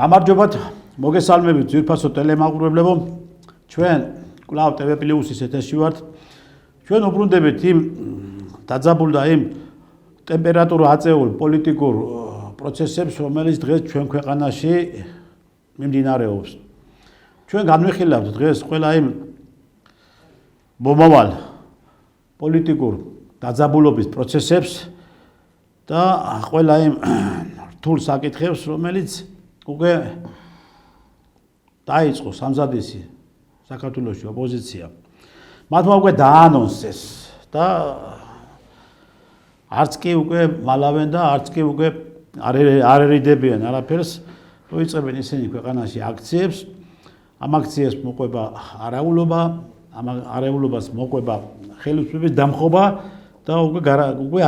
გამარჯობათ, მოგესალმებით ძვირფასო ტელემაყურებლებო. ჩვენ კვლავ TV პლუსის ეთერში ვართ. ჩვენ უბრუნდებით იმ დაძაბულ და იმ ტემპერატურა აწეულ პოლიტიკურ პროცესებს, რომელიც დღეს ჩვენ ქვეყანაში მიმდინარეობს. ჩვენ განვიხილავთ დღეს ყველა იმ მომავალ პოლიტიკურ დაძაბულობის პროცესებს და ყველა იმ რთულ საკითხებს, რომელიც უკვე დაიწყო სამზადისი საქართველოში ოპოზიცია. მათმა უკვე დაანონსეს და არც კი უკვე მალავენ და არც კი უკვე არ ერიდებიან არაფერს, როიწებენ ისინი ქვეყანაში აქციებს. ამ აქციებს მოყვება არაულობა, ამ არაულობას მოყვება ხელისუფლების დამხობა და უკვე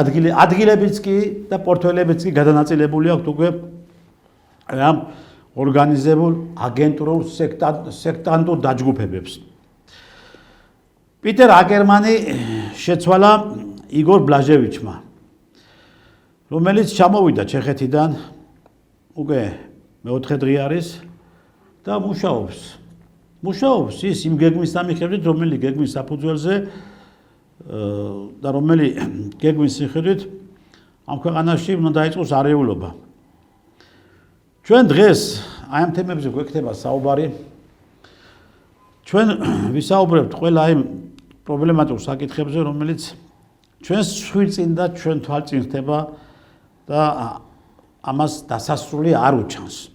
ადგილებიც კი და პორტფელებიც კი გადანაწილებული აქვს უკვე ამ ორგანიზებულ აგენტურულ სექტანტურ დაჯგუფებებს. პიტერ აკერმანი შეცვალა იგორ ბლაჟევიჩმა, რომელიც ჩამოვიდა ჩეხეთიდან უკვე მეოთხე დღე არის და მუშაობს ის იმ გეგმის მიხედვით, რომელი გეგმის საფუძველზე და რომელი გეგმის მიხედვით ამ ქვეყანაში უნდა დაიწყოს არეულობა. ჩვენ დღეს აი ამ თემებზე გვექნება საუბარი. ჩვენ ვისაუბრებთ ყველა იმ პრობლემატურ საკითხებზე, რომელიც ჩვენს ხვირწინ და ჩვენ თვალწინ ხდება და ამას დასასრული არ უჩანს.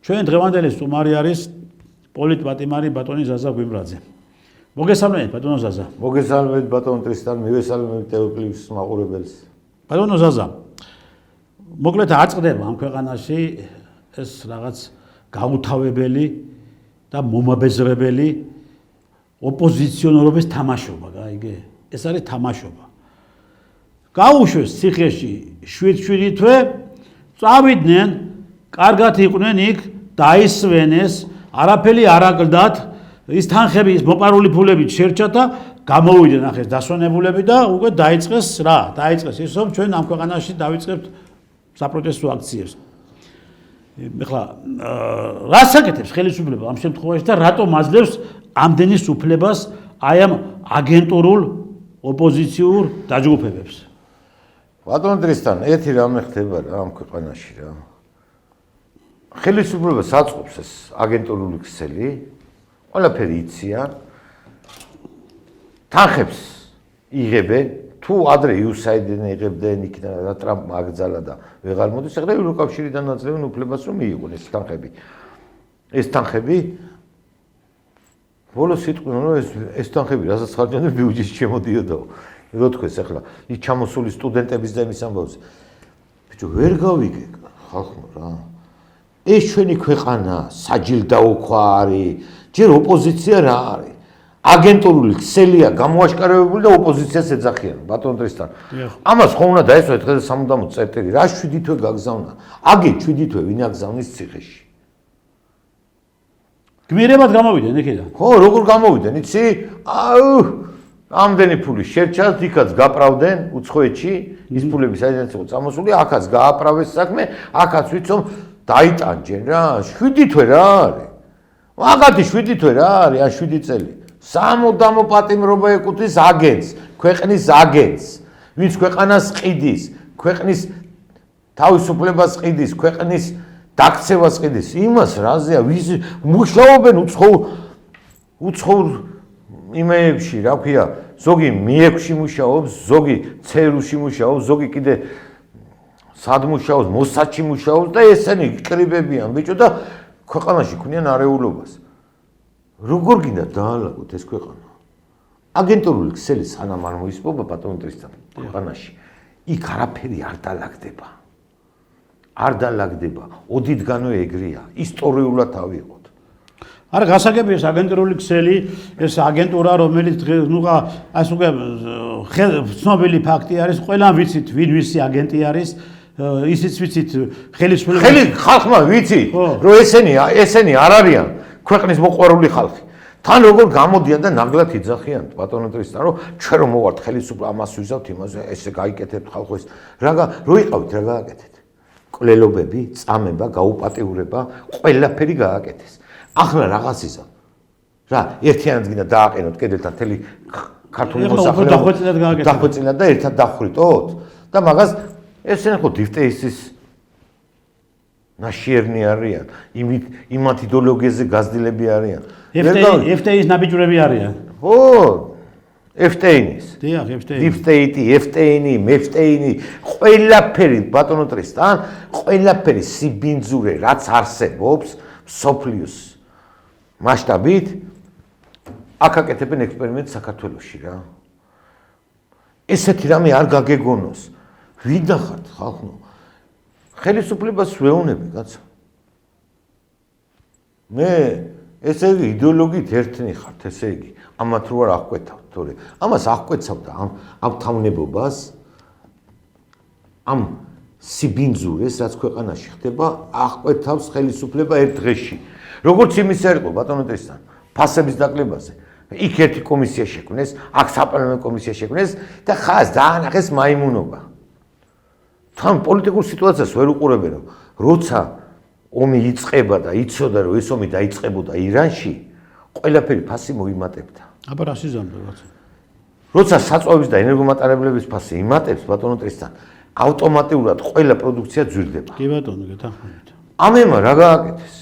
ჩვენ დღევანდელი სტუმარი არის პოლიტპატიმარი ბატონი ზაზა გვიმრაძე. მოგესალმებით ბატონო ზაზა. მოგესალმებით ბატონო ტრისტან, მივესალმებით TV+-ის მაყურებელს. ბატონო ზაზა, მოკლედ არ წდება ამ ქვეყანაში ეს რაღაც გაუთავებელი და მომაბეზრებელი ოპოზიციონერობის თამაშობა, გაიგე? ეს არის თამაშობა. გაუშვეს ციხეში 7 თვე, წავიდნენ, კარგად იყვნენ იქ, დაისვენეს, არაფერი არ აკლდათ, ის თანხები, ის მოპარული ფულები შერჩათ და გამოვიდნენ ახეს დასვენებულები და უკვე დაიწყეს რა? დაიწყეს ის, რომ ჩვენ ამ ქვეყანაში დავიწყებთ საპროტესტო აქციებს. ეხლა რას აკეთებს ხელისუფლება ამ შემთხვევაში და რატომ აძლევს ამდენი უფლებას აი ამ აგენტურულ ოპოზიციურ დაჯგუფებებს? ბატონო ტრისტან, ერთი რამე ხდება რა ამ ქვეყანაში რა. ხელისუფლება საწყობს ეს აგენტურული ქსელი, ყველაფერი იციან, თანხებს იღებენ, თუ ადრე USAID-დან იღებდნენ, იქიდან ტრამპმა აკრძალა და ვეღარ მოდის, ახლა ევროკავშირიდან აძლევენ უფლებას რომ მიიღონ ეს თანხები. ეს თანხები ბოლოს იტყვიან რომ ეს თანხები რასაც ხარჯავდნენ ბიუჯეტში შემოდიოდაო. რო თქვეს ახლა ის ჩამოსული სტუდენტების და იმის ამბავზე. ბიჭო, ვერ გავიგე ხალხო რა. ეს ჩვენი ქვეყანა საჯილდაო ქვა არის, ჯერ ოპოზიცია რა არის. აგენტურული ქსელია გამოაშკარავებული და ოპოზიციას ეძახიან, ბატონო ტრისტან. ამას ხო უნდა დაესვათ დღეს სამუდამო წერტილი, რა 7 თვე გაგზავნა. აგე 7 თვე ვინ აგზავნის ციხეში? გმირებად გამოვიდნენ იქიდან. ხო, როგორ გამოვიდნენ, იცი? ამდენი ფული შერჩათ, იქაც გაправდნენ უცხოეთში, ის ფულები საიდანაც იყო წამოსული, აქაც გააправეს საქმე, აქაც ვიცომ დაიტანჯენ რა, 7 თვე რა არის. მაგათი 7 თვე რა არის, ან 7 წელი. სამუდამო პატიმრობა ეკუთვნის აგენტს, ქვეყნის აგენტს, ვინც ქვეყანას ყიდის, ქვეყნის თავისუფლებას ყიდის, ქვეყნის დაქცევას ყიდის. იმას რაზეა, ვის მუშაობენ უცხოურ იმეებში, რა ქვია, ზოგი მიექვში მუშაობს, ზოგი ცერუში მუშაობს, ზოგი კიდე სად მუშაობს, მოსადში მუშაობს და ესენი კრიბებიან ბიჭო და ქვეყანაში ქმნიან არეულობას. როგორ გინდა დაალაგოთ ეს ქვეყანა? აგენტურული ქსელი სანამ არ მოისპობა ბატონო ტრისტან ქვეყანაში, იქ არაფერი არ დალაგდება. არ დალაგდება, ოდითგანვე ეგრეა, ისტორიულად ავიღოთ. არა, გასაგებია ეს აგენტურული ქსელი, ეს აგენტურა, რომელიც ასე უკვე ცნობილი ფაქტი არის, ყველამ ვიცით, ვინ ვისი აგენტი არის, ისიც ვიცით ხელისუფლება. ხალხმა ვიცით, რომ ესენი არ არიან ქვეყნის მოყვარული ხალხი. თან როგორ გამოდიან და ნაგლად იძახიან ბატონო ტრისტან, რომ ჩვენ რომ მოვართ ხელისუფლება, ამას ვიზავთ, იმაზე ესე გაიკეთებთ ხალხო ეს. რო იყავით, რა გააკეთეთ? კვლელობები, წამება, გაუპატიურება, ყველაფერი გააკეთეს. ახლა რაღაც იზა. რა, ერთიანად გინდა დააყენოთ კედელთან მთელი ქართული მოსახლეობა დახვეწილად და ერთად დახვრიტოთ და მაგას ესენი ხო დიფტეისის ნაშიერნი არიან, იმათ იდეოლოგიაზე გაზრდილები არიან. FTI-ის ნაბიჯურები არიან. ხო, FTI-ის. დიახ, FTI. დიფტეიტი, FTI-ი, MEFTI-ი, ყველაფერი ბატონო ტრისთან, ყველაფერი სიბინძურე, რაც არსებობს სოფლიოს მასშტაბით, აქ აკეთებენ ექსპერიმენტს საქართველოში რა. ესეთი რამე არ გაგეგონოს. ვინ ნახართ ხალხო? ხელისუფლებას ვეუბნები, კაცო. მე ესე იგი იდეოლოგიით ერთნი ხართ, ესე იგი. ამათ რო არ აღკვეთავთ, თორე ამას აღკვეცავდა ამ თავნებობას, ამ სიბინძურეს, რაც ქვეყანაში ხდება, აღკვეთავს ხელისუფლება ერთ დღეში. როგორც იმის არ იყო ბატონო ტრისთან, ფასების დაკლებაზე. იქ ერთი კომისია შექმნეს, აქ საპარლამენტო კომისია შექმნეს და ხას დაანახეს მაიმუნობა. თან პოლიტიკურ სიტუაციას ვერ უყურებენ, რომ როცა ომი იწყება და იცოდა, რომ ეს ომი დაიწყებოდა ირანში, ყველაფერი ფასი მოიმატებდა. აბა რა სიზამთრე როცა? როცა საწვავის და ენერგომატარებლების ფასი იმატებს ბატონო ტრისთან, ავტომატურად ყველა პროდუქცია ძვირდება. კი ბატონო, გეთანხმებით. ამემა რა გააკეთეს?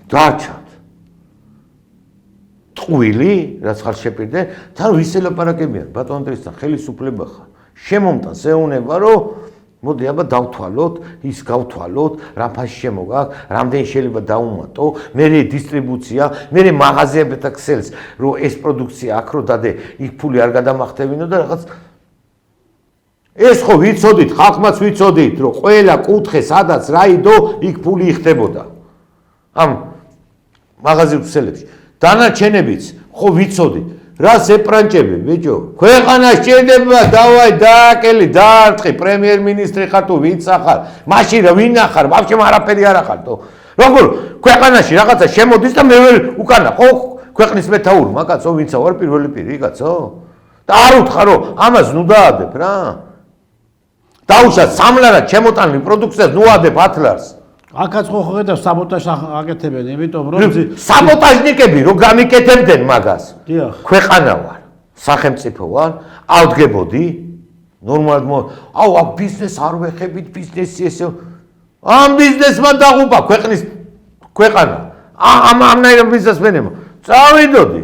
დარჩათ. ტყუილი, რაც ხარ შეპირდე, თან ვის ელაპარაკებიან ბატონო ტრისთან, ხელისუფლება ხარ. შემომტანს ეუნება, რომ მოდი აბა დავთვალოთ, ის გავთვალოთ, რა ფასი შემოგაქვს, რამდენი შეიძლება დაუმატო, მერე დისტრიბუცია, მერე მაღაზიებთა ქსელს, რომ ეს პროდუქცია აქ რო დადე, იქ ფული არ გადამახტევინო და რაღაც ეს ხო ვიცოდით, ხალხმაც ვიცოდით, რომ ყველა კუთხე, სადაც რაიდო, იქ ფული იხდებოდა. ამ მაღაზიების ქსელებში. დანარჩენებიც ხო ვიცოდით. რა სეპრანჭები, ბიჭო? ქვეყანა შედება, დავაი, დააკელი, დაარტყი, პრემიერ-მინისტრი ხარ თუ ვინც ახარ? მაშინ რა ვინ ახარ? ვაფშე არაფერი არ ახარ თო. როგორ ქვეყანაში რაღაცა შემოდის და მე ვერ უკანა, ხო? ქვეყნის მეთაურმა კაცო, ვინცა ვარ პირველი პირი, კაცო? და არ უთხარ, რომ ამას ნუ დაადებ რა. დაუშვა სამლარად შემოტანილი პროდუქციას ნუ ადებ 10 ლარს. აქაც ხო ხედავ საბოტაჟს აკეთებენ, იმიტომ რომ საბოტაჟნიკები რო გამიკეთებდნენ მაგას. დიახ. ქვეყანა ვარ, სახელმწიფო ვარ, ავდგებოდი ნორმალურად აუ აქ ბიზნეს არ ვეხებით, ბიზნესი ესე ამ ბიზნესმა დაღუპა ქვეყნის ქვეყანა. ამნაირ ბიზნესმენებმა წავიდოდი.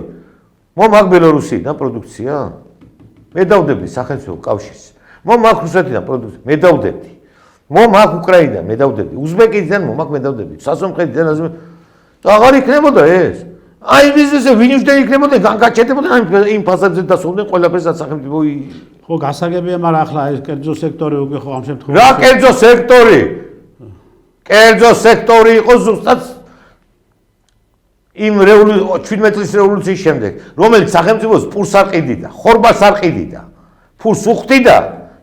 მაგ ბელორუსიდან პროდუქცია მე დავდები სახელმწიფო კავშირს. მაგ რუსეთიდან პროდუქცია მე დავდები. მაგ უკრაინიდან მე დავდები, უზბეკეთიდან მაგ მე დავდები, სასომხეთიდან და აღარ იქნებოდა ეს. აი ბიზნესზე ვინიუშდენ იქნებოდა, განკაჩერდებოდა იმ ფასებზე დასულდნენ ყველაფერს სახელმწიფო. ხო გასაგებია, მაგრამ ახლა ეს კერძო სექტორი უკვე ხო ამ შემთხვევაში. რა კერძო სექტორი? კერძო სექტორი იყო ზუსტად იმ 17 წლის რევოლუციის შემდეგ, რომელიც სახელმწიფოს ფულს არ ყიდიდა, ხორბალს არ ყიდიდა. ფულს უხდიდა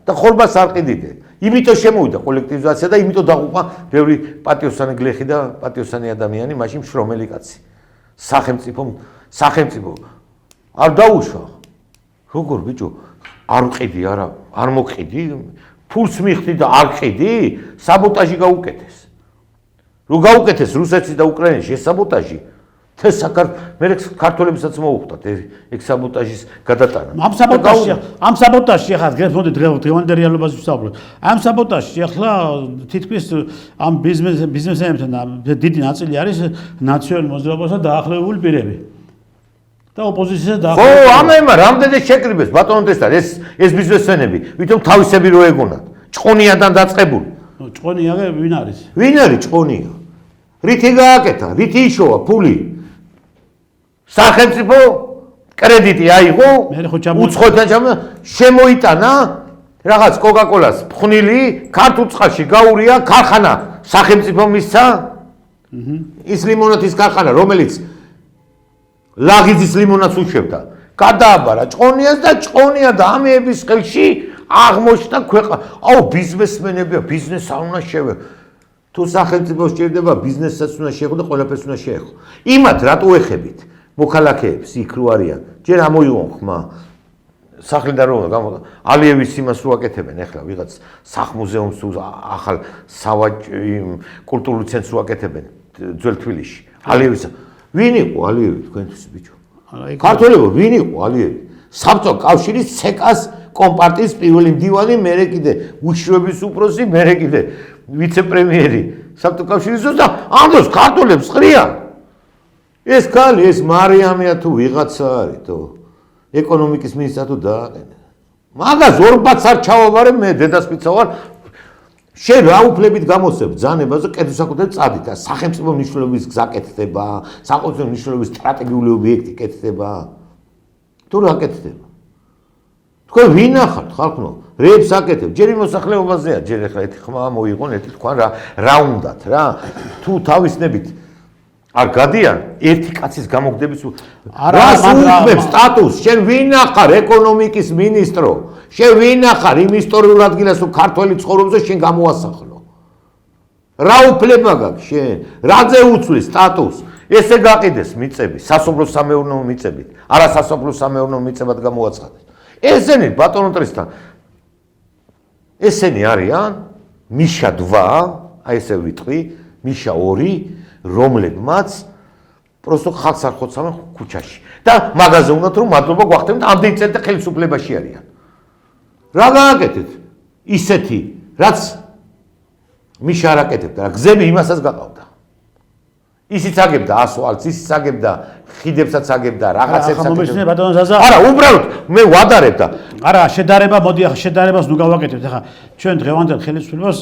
და ხორბალს არ ყიდიდა. იმიტომ შემოვიდა კოლექტივიზაცია და იმიტომ დაღუპა ბევრი პატიოსანი გლეხი და პატიოსანი ადამიანი, მაშინ შრომელი კაცი. სახელმწიფო არ დაუშვა. როგორ ბიჭო, არ ვყიდი არა, არ მოყიდი, ფულს მიხდი და არ ყიდი, საბოტაჟი გაუკეთეს. რო გაუკეთეს რუსეთში და უკრაინაში ეს საბოტაჟი, მე ქართველებისაც მოუხდათ ეგ საბოტაჟის გადატანა. ამ საბოტაჟში ახლა გერმოდი დღევანდელ რეალობაზე ვსაუბრობ. ამ საბოტაჟში ახლა თითქმის ამ ბიზნესმენებთან დიდი ნაწილი არის ნაციონალურ მოძრაობასა დაახლოებული პირები. და ოპოზიციას დაახლოებული. ხო, ამემა რამდენი შეკრიბეს ბატონო ტრისთან ეს ბიზნესმენები, ვითომ თავისები რო ეგონათ, ჭყონიადან დაწყებული. ჭყონია ვინ არის? ვინ არის ჭყონია? რითი გააკეთა, რითი იშოვა ფული? სახელმწიფო კრედიტი აიღო, უცხოეთთან შემოიტანა რაღაც კოკა-კოლას ფხვნილი, ქართულ წყალში გაურია ქარხანა, სახელმწიფო მისცა. ის ლიმონადის ქარხანა, რომელიც ლაღიძის ლიმონადს უშვებდა, გადააბარა ჭყონიას და ჭყონია და ამეების ხელში აღმოჩნდა ქვეყანა. აუ ბიზნესმენებია, ბიზნეს არ უნდა შევე. თუ სახელმწიფო სჭირდება, ბიზნესაც უნდა შეეხო და ყველაფერს უნდა შეეხო. იმათ რატო ეხებით? მოქალაქეებს იქ რო არიან, ჯერ ამოიღონ ხმა სახლიდან რომ ალიევის იმას რო აკეთებენ ახლა ვიღაც სახმუზეუმს თუ ახალ კულტურულ ცენტრს რო აკეთებენ ძველ თბილისში ალიევის ვინ იყო ალიევი თქვენთვის ბიჭო ქართველებო ვინ იყო ალიევი საბჭოთა კავშირის ცეკას კომპარტიის პირველი მდივანი მერე კიდე უშიშროების უფროსი მერე კიდე ვიცე-პრემიერი საბჭოთა კავშირის და ამ დროს ქართველებს ყრიან ეს ქალი ეს მარიამია თუ ვიღაცა არის თო ეკონომიკის მინისტრა თუ დააყენე მაგას ორბაც არ ჩავაბარე მე დედასპიცა ვარ შენ რა უფლებით გამოსცემ ბრძანებას და კეთილსაკუთრებით წადით სახელმწიფო მნიშვნელობის გზა კეთდება სახელმწიფო მნიშვნელობის სტრატეგიული ობიექტი კეთდება თუ რა კეთდება თქვენ ვინ ახართ ხალხო რეებს აკეთებ ჯერ იმ მოსახლეობაზეა ჯერ ახლა ერთი ხმა მოიღონ ერთი თქვენ რა უნდათ რა თუ თავისნებით არ გადიან ერთი კაცის გამოგდების რას უქმებ სტატუსს შენ ვინ ახარ ეკონომიკის მინისტრო შენ ვინ ახარ იმ ისტორიულ ადგილას თუ ქართველი ცხოვრობს და შენ გამოასახლო რა უფლება გაქვს შენ რაზე უცვლის სტატუსს ესე გაყიდეს მიწები სასოფლო სამეურნეო მიწებით არა სასოფლო სამეურნეო მიწებად გამოაცხადეს ესენი ბატონო ტრისთან ესენი არიან მიშა 2 აი ესე ვიტყვი მიშა 2 რომლებმაც просто ხალხს არ ხოცავენ ქუჩაში და მაგაზე უნდათ რომ მადლობა გვახდენ და ამდენი წელი და ხელისუფლებაში არიან რა გააკეთეთ ისეთი რაც მიშა არ აკეთებდა რა გზები იმასაც გაყავდა ისიც აგებდა ასვალტს ისიც აგებდა ხიდებსაც აგებდა რაღაცებს აკეთებდა ბატონო ზაზა არა უბრალოდ მე ვადარებ და არა შედარება მოდი ახლა შედარებას ნუ გავაკეთებთ ახლა ჩვენ დღევანდელ ხელისუფლებას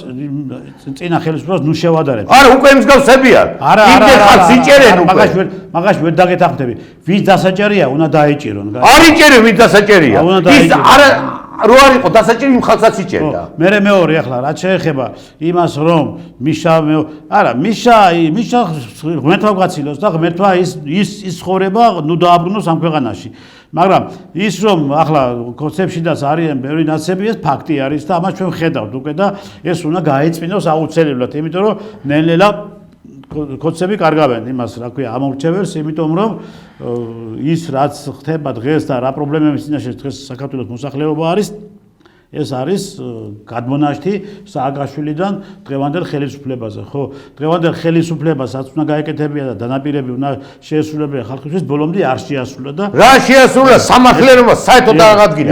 წინა ხელისუფლებას ნუ შევადარებთ არა უკვე მსგავსებია იმდენ ხალხს იჭერენ უკვე მაგაში ვერ დაგეთანხმდები ვის დასაჭერია უნდა დაეჭირონ არ იჭერენ ვის დასაჭერია ის არა რო არ იყო დასაჭერი იმ ხალხსაც იჭერდა მე მეორე ახლა რაც შეეხება იმას რომ მიშა არა მიშა ღმერთმა გაცილოს და ღმერთმა ის ცხოვრება ნუ დააბრუნოს ამ ქვეყანაში მაგრამ ის რომ ახლა კონცეფციიდაც არიან ბევრი ნაცები ეს ფაქტი არის და ამას ჩვენ ხედავთ უკვე და ეს უნდა გაეწმინოს აუცილებლად იმიტომ რომ ნელ-ნელა კონცეფცები კარგავენ იმას რა ქვია ამორჩეველს იმიტომ რომ ის რაც ხდება დღეს და რა პრობლემების წინაშე დღეს საქართველოს მოსახლეობა არის ეს არის გადმონაშთი სააკაშვილიდან დღევანდელ ხელისუფლებაზე ხო დღევანდელ ხელისუფლებასაც უნდა გაეკეთებინა და დანაპირები უნდა შეესრულებინა ხალხისთვის ბოლომდე არ შეასრულა და რა შეასრულა სამართლიანობა საერთოდ არ აღადგინა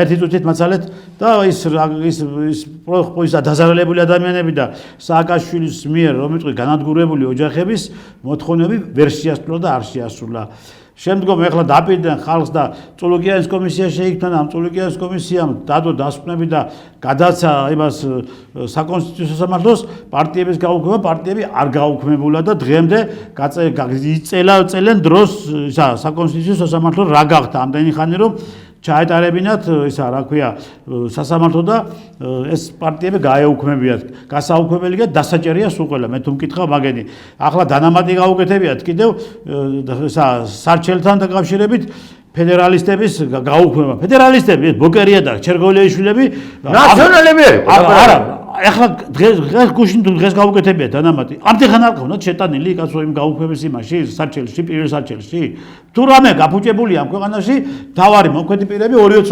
ერთი წუთით მაცალეთ და ის დაზარალებული ადამიანები და სააკაშვილის მიერ რომ იტყვი განადგურებული ოჯახების მოთხოვნები ვერ შეასრულა და არ შეასრულა შემდგომ ეხლა დაპირდნენ ხალხს და წოლოგიანის კომისია შეიქმნა და ამ წოლოგიანის კომისიამ დადო დასკვნები და გადაცა იმას საკონსტიტუციო სამართლოს პარტიების გაუქმება პარტიები არ გაუქმებულა და დღემდე იწელენ დროს საკონსტიტუციო სამართლო რა გახდა ამდენი ხანი რომ ჩაეტარებინათ ისა რა ქვია სასამართლო და ეს პარტიები გაეუქმებიათ გასაუქმებელია დასაჭერია სულ ყველა მე თუ მკითხავ მაგენი ახლა დანამატი გაუკეთებიათ კიდევ სარჩელთან დაკავშირებით ფედერალისტების გაუქმება ფედერალისტები ბოკერია და ჩერგოლიაშვილები ნაციონალები არა ახლა დღეს გაუკეთებია დანამატი ამდენ არ ყავთ შეტანილი კაცო იმ გაუქმების იმაში სარჩელში პირველ სარჩელში თუ რამე გაფუჭებული ამ ქვეყანაში თავარი მოქმედი პირები ორივე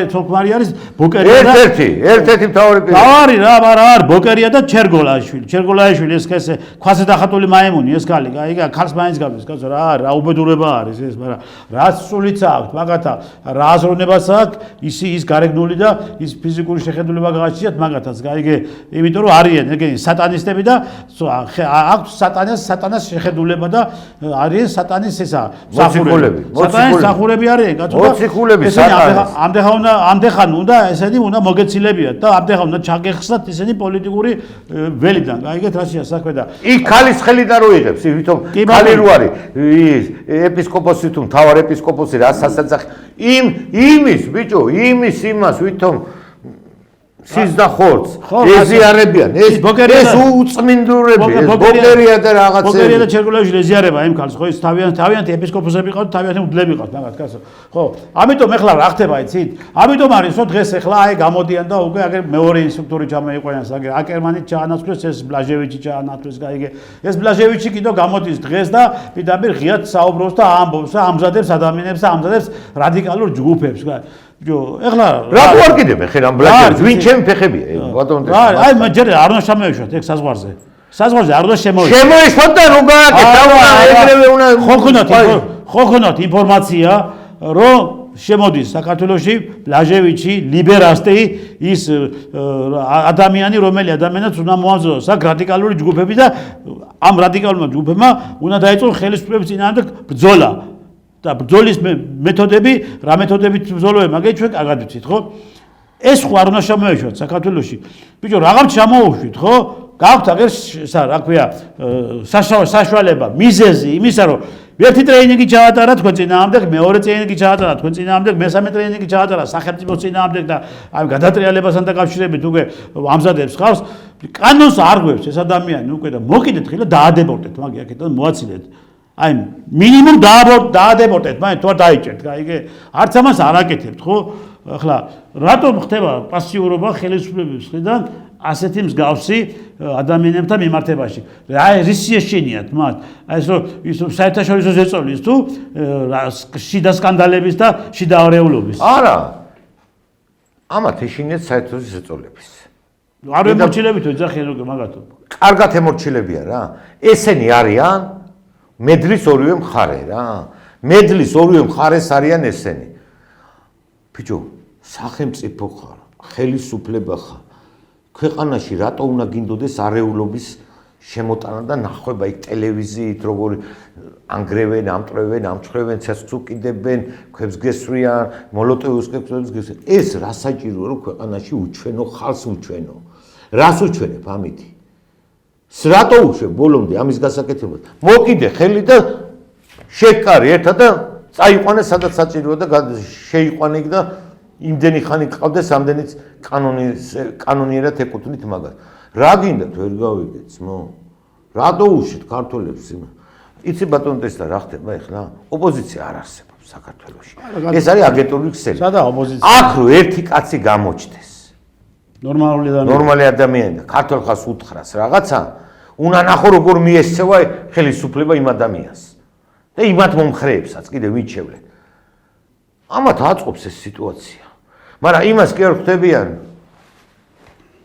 ცოლქმარი არის ბოკერია და ერთ-ერთი თავარი პირი თავარი რა არ ბოკერია და ჩერგოლიაშვილი ეს ესე ქვაზე დახატული მაიმუნი ეს კალი აი ხალხს მაინც გაბის კაცო რა უბედურება არის ეს მაგრამ რაც სულიც აქვს მაგათა რა აზროვნებას აქვს ის გარეგნული და ის ფიზიკური შეხედულება გააჩნიათ მაგათაც გაიგე იმიტომ რომ არიან ეგენი სატანისტები და აქვს სატანას შეხედულება და არიან სატანის ესა სატანის სახურები არიან კაცო მოციქულები სატანის ამდეხან უნდა ესენი უნდა მოგეცილებიათ და ამდეხან უნდა ჩაგეხსნათ ესენი პოლიტიკური ველიდან გაიგეთ რაშია საქმე და იქ ხალის ხელიდან რო იღებს ვითომ ხალი რო არის ის ეპისკოპოსი თუ მთავარ ეპისკოპოსი რა სასაძახი იმის ბიჭო იმას ვითომ სის და ხორცს ეზიარებიან ეს უწმინდურები ეს ბოკერია და რაღაცები ბოკერია და ჩერკულევიჩი ეზიარება იმ ქალს ხო ის თავიანთი ეპისკოპოსები ყავთ თავიანთი მუდლები ყავთ მაგათ კაცო ხო ამიტომ ეხლა რა ხდება იცით ამიტომ არის რომ დღეს ეხლა აი გამოდიან და უკვე აგერ მეორე ინსტრუქტორი ჩამოიყვანეს აგერ აკერმანი ჩაანაცვლეს ეს ბლაჟევიჩი ჩაანაცვლეს გაიგე ეს ბლაჟევიჩი კიდო გამოდის დღეს და პირდაპირ ღიად საუბრობს და ამბობს და ამზადებს ადამიანებს და ამზადებს რადიკალურ ჯგუფებს ეხლა რა ვარ კიდე ხე რამ ბლაჟევიჩი ვინ ჩემი ფეხებია ბატონო აი ჯერ არ უნდა შემოეშვათ ეგ საზღვარზე არ უნდა შემოეშვათ და რო გააკეთა ეგრევე უნდა ხო ქონოთ ინფორმაცია რომ შემოდის საქართველოში ბლაჟევიჩი ლიბერასტი ის ადამიანი რომელი ადამიანს უნდა მოამზადოს აქ რადიკალური ჯგუფები და ამ რადიკალურმა ჯგუფებმა უნდა დაიწყოს ხელისუფლების წინააღმდეგ ბრძოლა და ბრძოლის მეთოდები რა მეთოდებით ბრძოლობენ მაგეთ ჩვენ კარგად ვიცით ხო ეს ხო არ უნდა შემოეშვათ საქართველოში ბიჭო რაღაც ჩამოუშვით ხო გაქვთ აგერ რა ქვია საშუალება მიზეზი იმისა რომ ერთი ტრეინინგი ჩაატარა თქვენ წინააღმდეგ მეორე ტრეინინგი ჩაატარა თქვენ წინააღმდეგ მესამე ტრეინინგი ჩაატარა სახელმწიფოს წინააღმდეგ და ამ გადატრიალებასთან დაკავშირებით უკვე ამზადებს ხავს კანონს არ გვევს ეს ადამიანი უკვე და მოკიდეთ ხილა დაადებორტეთ მაგი აქედან მოაცილეთ აი მინიმუმ დაადებორტეთ მაგრამ თუ არ დაიჭერთ გაიგე არც ამას არ აკეთებთ ხო ახლა რატომ ხდება პასიურობა ხელისუფლების მხრიდან ასეთი მსგავსი ადამიანებთან მიმართებაში რა რის შეშენიათ მათ აი ეს რომ ის საერთაშორისო ზეწოლის თუ შიდა სკანდალების და შიდა არეულობის არა ამათ ეშინიათ საერთაშორისო ზეწოლების არ ემორჩილებით ეძახიან უკვე მაგათო კარგად ემორჩილებია რა ესენი არიან მედლის ორივე მხარე რა მედლის ორივე მხარეს არიან ესენი ბიჭო სახელმწიფო ხარ ხელისუფლება ხარ ქვეყანაში რატო უნდა გინდოდეს არეულობის შემოტანა და ნახება იქ ტელევიზიით როგორ ანგრევენ ამტრევენ ამჩხრევენ ცეცხლს უკიდებენ ქვებს გესვრიან მოლოტოვის ქვებს გესვრიან ეს რა საჭიროა რომ ქვეყანაში უჩვენო ხალხს უჩვენო რას უჩვენებ ამითი რატო უშვებ ბოლომდე ამის გასაკეთებას მოკიდე ხელი და შეკარი ერთად და წაიყვანე სადაც საჭიროა და შეიყვანე იქ და იმდენი ხანი ყავდეს ამდენიც კანონიერად ეკუთვნით მაგას რა გინდათ ვერ გავიგეთ ძმო რატო უშვით ქართველებს იცი ბატონო ტესტა რა ხდება ეხლა ოპოზიცია არ არსებობს საქართველოში ეს არის აგენტური ქსელი სადა ოპოზიცია აქ რო ერთი კაცი გამოჩნდეს ნორმალი ადამიანი და ქართულ ხალხს უთხრას რაღაცა უნდა ნახო როგორ მიესწევა ხელისუფლება იმ ადამიანს და იმათ მომხრეებსაც კიდე ვიჩევლენ ამათ აწყობს ეს სიტუაცია მაგრამ იმას კი არ ხვდებიან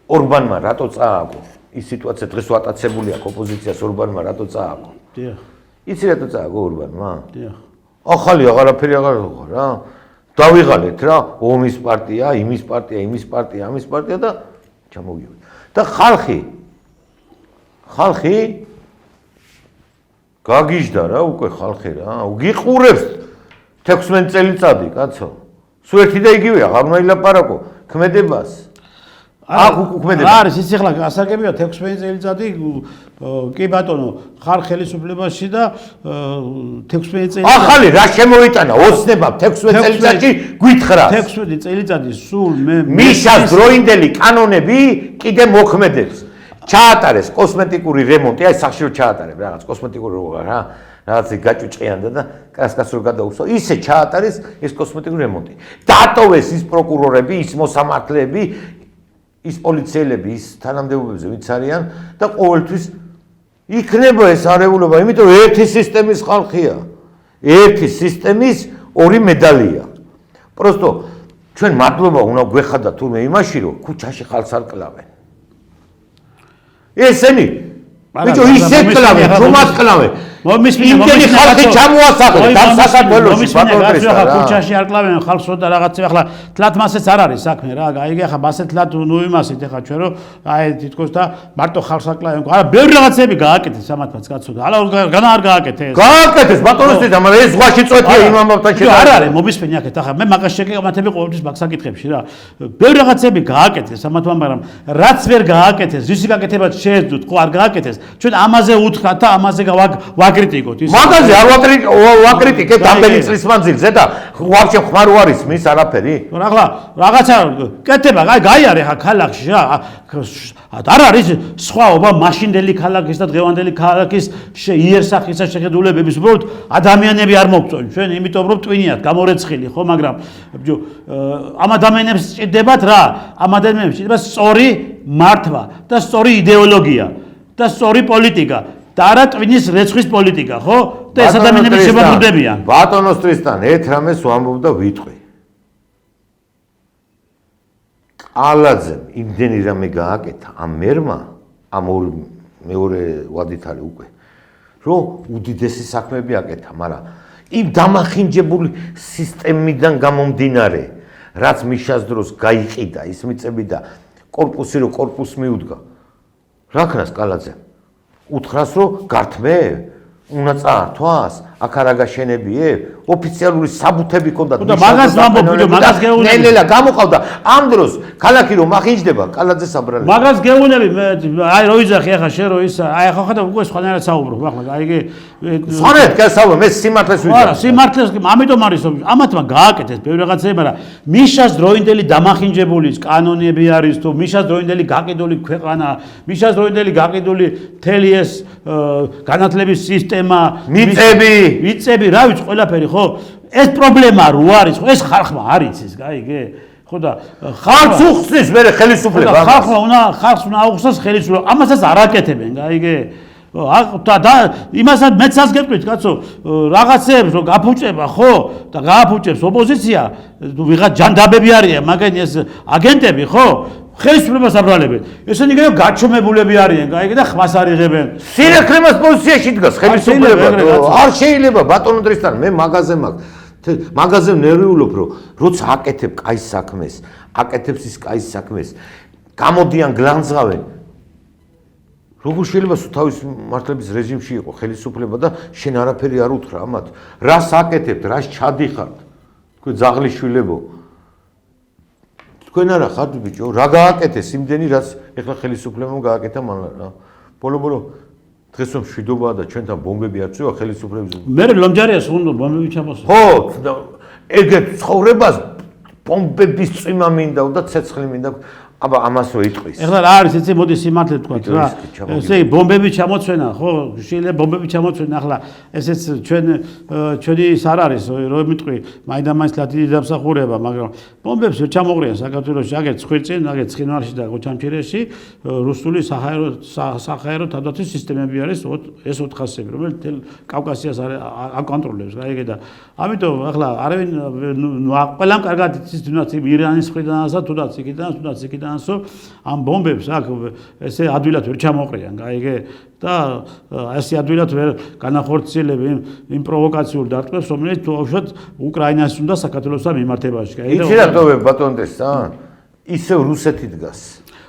ორბანმა რატო წააგო ის სიტუაცია დღეს ვატაცებული აქვს ოპოზიციას ორბანმა რატო წააგო დიახ იცი რატო წააგო ორბანმა დიახ ახალი აღარაფერი აღარ იყო რა დავიღალეთ რა ომის პარტია იმის პარტია იმის პარტია ამის პარტია და ჩამოვიდნენ და ხალხი გაგიჟდა რა უკვე ხალხი რა გიყურებს 16 წელიწადი კაცო სულ ერთი და იგივეა აღარ უნდა ილაპარაკო ქმედებას აქ უქმედება არის ის ახლა გასაგებია 16 წელიწადი კი ბატონო ხარ ხელისუფლებაში და 16 წელიწადი ახალი რა შემოიტანა ოცნება 16 წელიწადში გვითხრას 16 წელიწადი სულ მე მიშას დროინდელი კანონები კიდე მოქმედებს ჩაატარეს კოსმეტიკური რემონტი აი სახში რო ჩაატარებ რაღაც კოსმეტიკური რა რაღაც გაჭუჭყიანდა და კასკასურ გადაუხსო ისე ჩაატარეს ეს კოსმეტიკური რემონტი დატოვეს ის პროკურორები ის მოსამართლეები ის პოლიციელები ის თანამდებობებზე ვინც არიან და ყოველთვის იქნება ეს არეულობა იმიტომ ერთი სისტემის ხალხია ერთი სისტემის ორი медаლია просто ჩვენ მადლობა უნდა გვეხადა თურმე იმაში რომ ქუჩაში ხალხს არ კლავენ ესენი ბიჭო ისე კლავენ რომას კლავენ იმდენი ხალხი ჩამოასახლეს ამ საქართველოში ბატონო ქუჩაში არ კლავენ ხალხს და რაღაცა ახლა თლათ მასეც არ არის საქმე რა გაიგე ახლა მასე თლათ ნუ იმასით ახლა ჩვენ რომ აი თითქოს და მარტო ხალხს არ კლავენ არა ბევრი რაღაცები გააკეთეს ამათაც კაცო და არა განა არ გააკეთეს ბატონო და მაგრამ ეს ზღვაში წვეთია იმ ამბავთან შედა არ არის მომისმენი აქეთ ახლა მე მაგას შეკამათები ყოველთვის მაგ საკითხებში რა ბევრი რაღაცები გააკეთეს ამათმა მაგრამ რაც ვერ გააკეთეს რისი გაკეთებაც შეეძლოთ ხო არ გააკეთეს ჩვენ ამაზე უთხრათ და ამაზე ვაკრიტიკოთ ის. მაგაზე არ ვაკრიტიკებ ამდენი წლის მანძილზე და ვაფშე ხმარ არ ისმის არაფერი. ახლა რაღაცა კეთება, გაიარე ხა ქალაქში რა. არ არის სხვაობა მაშინდელი ქალაქის და დღევანდელი ქალაქის იერსახისა შეხედულებების უბრალოდ ადამიანები არ მოგწონს ჩვენ იმიტომ რომ ტვინიათ გამორეცხილი ხო მაგრამ ამ ადამიანებს სჭირდებათ რა ამ ადამიანებს სჭირდება სწორი მართვა და სწორი იდეოლოგია და სწორი პოლიტიკა და არა ტვინის რეცხვის პოლიტიკა ხო და ეს ადამიანები შემოგვდებიან ბატონო სტრისთან ერთ რამეს ვამბობ და ვიტყვი ალაძემ იმდენი რამე გააკეთა ამ მერმა ამ მეორე ვადით არის უკვე რომ უდიდესი საქმეები აკეთა მაგრამ იმ დამახინჯებული სისტემიდან გამომდინარე რაც მიშას დროს გაიყიდა ის მიწები და კორპუსი რო კორპუსს მიუდგა რა ქნას კალაძემ უთხრას რომ გართმე უნდა წართვას აქ არა გაშენებიე ოფიციალური საბუთები ქონდა და მაგას ვამბობ ბიჭო მაგას გეუნები ნელ-ნელა გამოყავდა ამ დროს ქალაქი რომ მახინჯდება კალაძე საბრალე მაგას გეუნები აი რო იძახი ახლა შენ რო ის აი ახლა ხა და უკვე სხვანაირად საუბრობ ახლა აი სხვანაირად გასაუბრე მე სიმართლეს ვიძახი არა სიმართლეს ამიტომ არის რომ ამათმა გააკეთეს ბევრი რაღაცები მაგრამ მიშას დროინდელი დამახინჯებულის კანონები არის თუ მიშას დროინდელი გაყიდული ქვეყანა მიშას დროინდელი გაყიდული მთელი ეს განათლების სისტემა მიწები რა ვიცი ყველაფერი ხო ეს პრობლემა რო არის ხო ეს ხალხმა არ იცის გაიგე ხო და ხალხს უხსნის მე ხელისუფლება ხალხს უნდა აუხსნას ხელისუფლება ამასაც არ აკეთებენ გაიგე და იმასაც მეცას გეტყვით კაცო რაღაცებს რომ გაფუჭება ხო და გააფუჭებს ოპოზიცია ვიღაც ჯანდაბები არიან მაგენი ეს აგენტები ხო ხელისუფლებას აბრალებენ ესენი გეო გაჩვენებულები არიან გაიგე და ხმას არ იღებენ სირეკლემას პოზიციაში დგას ხელისუფლება არ შეიძლება ბატონო დრისთან მე მაგაზე ნერვიულობ რომ როცა აკეთებ კაი საქმეს აკეთებს ის კაი საქმეს გამოდიან გლანძღავენ როგორ შეიძლება სულ თავის მართლების რეჟიმში იყო ხელისუფლება და შენ არაფერი არ უთხრა ამათ რას აკეთებთ რას ჩადიხართ თქვენ ძაღლის შვილებო თქვენ არა ხართ ბიჭო რა გააკეთეს იმდენი რაც ეხლა ხელისუფლებამ გააკეთა მანლა რა ბოლო დღეს რომ შვიდობაა და ჩვენთან ბომბები არ წვივა ხელისუფლების მე ლომჯარია სულ ბომბები ჩამოსვა ხო ეგეთ ცხოვრებას ბომბების წვიმა მინდა და ცეცხლი მინდა აბა ამას რო იტყვის ეხლა რა არის იცი მოდი სიმართლე თქვა რა ესე ბომბები ჩამოცვენა ხო შეიძლება ბომბები ჩამოცვენა ახლა ესეც ჩვენი ის არ არის რომ მიტყვი მაინდა-მაინც ლათინი დამსახურება მაგრამ ბომბებს ჩამოყრიან საქართველოში აგერ ცხვრწინ აგერ ცხინვალში და ოჩამჩირეში რუსული საჰაერო თავდაცვის სისტემები არის ეს 400-ები რომელიც თელ კავკასიას აკონტროლებს გაიგე და ამიტომ ახლა არავინ ყველამ კარგად იცის თუნდაც ირანის მხრიდანაც თუნდაც იქიდან ამ ბომბებს აქ ესე ადვილად ვერ ჩამოყრიან, გაიგე? და ესე ადვილად ვერ განახორციელებენ იმ პროვოკაციულ დარტყმებს, რომელიც თუავშოთ უკრაინას უნდა საქართველოსთან მიმართებაში, გაიგე? იცი რატომ ბატონტესთან? ისევ რუსეთი დგას.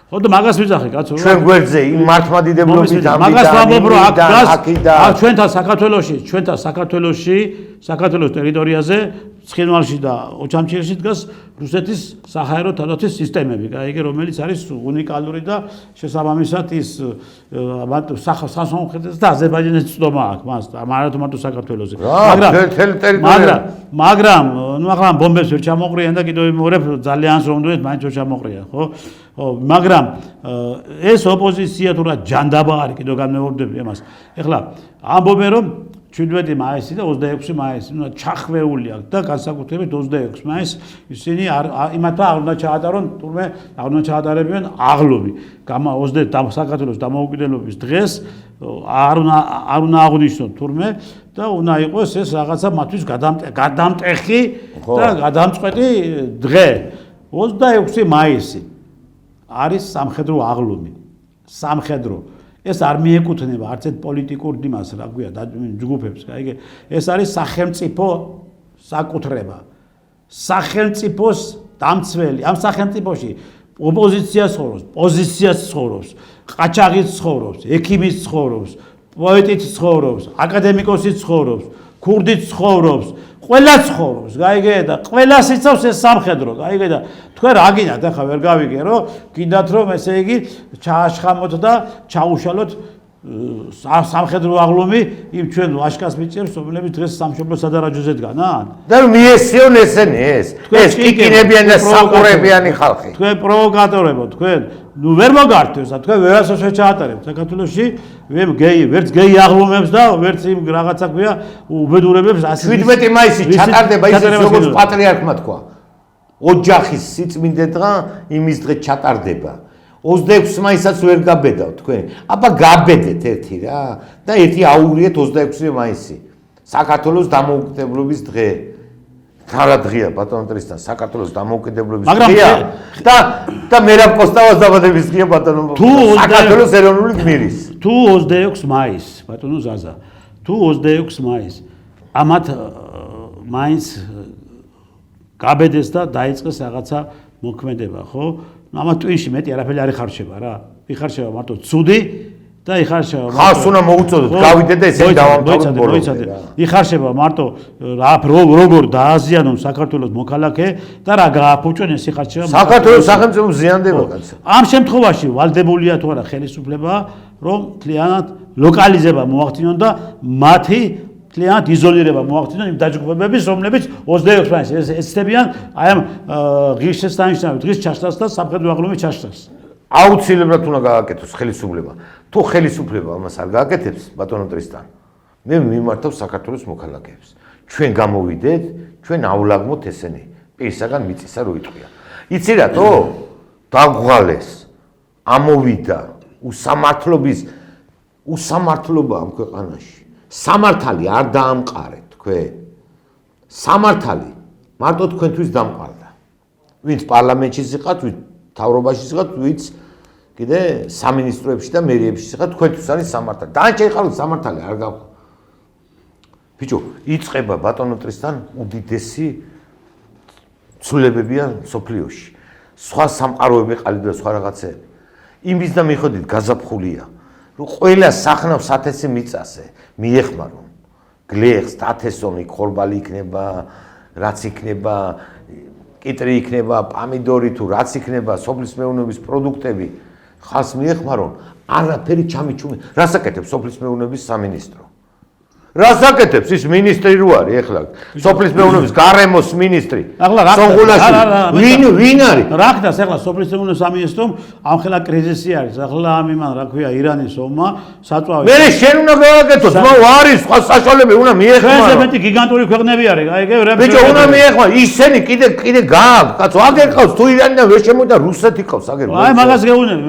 ხო და მაგას ვიძახე კაცო. ჩვენ გვერდზე იმ მართლმადიდებლობით მაგას ვამბობ რომ აქ ჩვენთან საქართველოს ტერიტორიაზე ცხინვალში და ოჩამჩირეში დგას რუსეთის საჰაერო თავდაცვის სისტემები, გაიგე, რომელიც არის უნიკალური და შესაბამისად ის სასამართლოს და აზერბაიჯანის წვდომა აქვს მას, არა თუმცა საქართველოზე. მაგრამ ნუ ახლა ბომბებს ვერ ჩამოყრიან და კიდევ მეორე ძალიან ზრუნდუეთ მაინც ვერ ჩამოყრიან, ხო? მაგრამ ეს ოპოზიცია თუ რა ჯანდაბა არის კიდევ განმეორდები ამას. ეხლა ამბობენ რომ 17 მაისი და 26 მაისი უნდა ჩახვეული აქვს და განსაკუთრებით 26 მაისს ისინი იმათმა არ უნდა ჩაატარონ თურმე არ უნდა ჩაატარებიან აღლომი. 20 საქართველოს დამოუკიდებლობის დღეს არ უნდა აღნიშნონ თურმე და უნდა იყოს ეს რაღაცა მათთვის გადამტეხი და გადამწყვეტი დღე. 26 მაისი არის სამხედრო აღლომი. სამხედრო ეს არ მიეკუთვნება არც ერთ პოლიტიკურ დიმას, რა ქვია, ჯგუფებს, გაიგე? ეს არის სახელმწიფო საკუთრება. სახელმწიფოს დამცველი. ამ სახელმწიფოში ოპოზიცია ცხოვრობს, პოზიცია ცხოვრობს, ყაჩაღი ცხოვრობს, ექიმი ცხოვრობს, პოეტი ცხოვრობს, აკადემიკოსი ცხოვრობს, ქურდი ცხოვრობს, ყველა ცხოვრობს, გაიგე და ყველას იცავს ეს სამხედრო, გაიგე და თქვენ რა გინდათ ახლა ვერ გავიგე რომ გინდათ რომ ესე იგი ჩააშხამოთ და ჩაუშალოთ სამხედრო აღლომი იმ ჩვენ ვაშკას მიწებს, რომლებიც დღეს სამშობლო სადარაჯოზე დგანან. და მიესიონ ესენი ეს კიკინებიანი და საყურებიანი ხალხი. თქვენ პროვოკატორებო, თქვენ ნუ ვერ მოგართვეს და თქვენ ვერასოდეს ვერ ჩაატარებთ საქართველოში ვერც გეი აღლომებს და ვერც იმ რაღაცა ქვია უბედურებებს 17 მაისი ჩატარდება ისე როგორც პატრიარქმა თქვა. ოჯახის სიწმინდე დღა იმის დღე ჩატარდება. 26 მაისსაც ვერ გაბედავთ თქვენ. აბა გაბედეთ ერთი რა და ერთი აურიეთ 26 მაისი. საქართველოს დამოუკიდებლობის დღე. რა დღეა ბატონო ტრისთან საქართველოს დამოუკიდებლობის დღეა და მერაბ კოსტავას დაბადების დღეა ბატონო საქართველოს ეროვნული გმირის. თუ 26 მაისს ბატონო ზაზა თუ 26 მაისს ამათ მაინც გაბედეს და დაიწყეს რაღაცა მოქმედება, ხო? ამათ ტვინში მეტი არაფერი არ იხარშება რა. იხარშება მარტო ცუდი და იხარშება ხას უნდა მოუწოდოთ, გავიდეთ და ესენი დავამთავროთ ბოლომდე. იხარშება მარტო როგორ დააზიანონ საქართველოს მოქალაქე და რა გააფუჭონ ეს იხარშება საქართველოს სახელმწიფო ზიანდება კაცო. ამ შემთხვევაში ვალდებულია თუ არა ხელისუფლება, რომ მთლიანად ლოკალიზება მოახდინონ და მათი მთლიანად იზოლირება მოახდინონ იმ დაჯგუფებების, რომლებიც 26 მაისს ეცდებიან აი ამ ღირს შესანიშნავი დღის ჩაშლას და სამხედრო აღლომის ჩაშლას. აუცილებლად უნდა გააკეთოს ხელისუფლება. თუ ხელისუფლება ამას არ გააკეთებს, ბატონო ტრისთან, მე მიმართავ საქართველოს მოქალაქეებს. ჩვენ გამოვიდეთ, ჩვენ აულაგმოთ ესენი. პირსაგან მიწისა რო იტყვია. იცი რატო? დაგღალეს. ამოვიდა უსამართლობა ამ ქვეყანაში. სამართალი არ დაამყარეთ თქვენ. სამართალი მარტო თქვენთვის დამყარდა. ვინც პარლამენტში იყავთ, ვინც თავრობაში იყავთ, ვინც კიდე სამინისტროებში და მერიებში იყავთ, თქვენთვის არის სამართალი. დაანჩა იყავთ სამართალი არ გაქვს. ბიჭო, იწყება ბატონო ტრისთან უდიდესი ცვლილებებია სოფლიოში. სხვა სამყაროები ყალიბდა სხვა რაღაცები. იმის და მიხედვით გაზაფხულია. რომ ყველა სახნავს 1000 მიწაზე მიეხმარონ გლეხს 1000 ხორბალი იქნება რაც იქნება კიტრი იქნება პამიდორი თუ რაც იქნება სოფლის მეურნეობის პროდუქტები ხალხს მიეხმარონ არაფერი ჩამიჩუმი რას აკეთებს სოფლის მეურნეობის სამინისტრო რას აკეთებს ის მინისტრი რო არის ეხლა სოფლის მეურნეობის გარემოს მინისტრი სონღულაში ვინ არის რა ხდას ეხლა სოფლის მეურნეობის სამინისტრომ ამ ხელა კრიზისი არის ეხლა ამ იმან რა ქვია ირანის ომმა საწვავი მე შენ უნდა გააკეთოს მო არის სხვა საშუალებები უნდა მიეხმარო ჩვენზე მეტი გიგანტური ქვეყნები არის აი ეგ ბიჭო უნდა მიეხმარო ისენი კიდე გააქვს კაცო აგერ ყავს თუ ირანიდან ვერ შემოვიდა რუსეთი ყავს აგერ აი მაგას გეუნები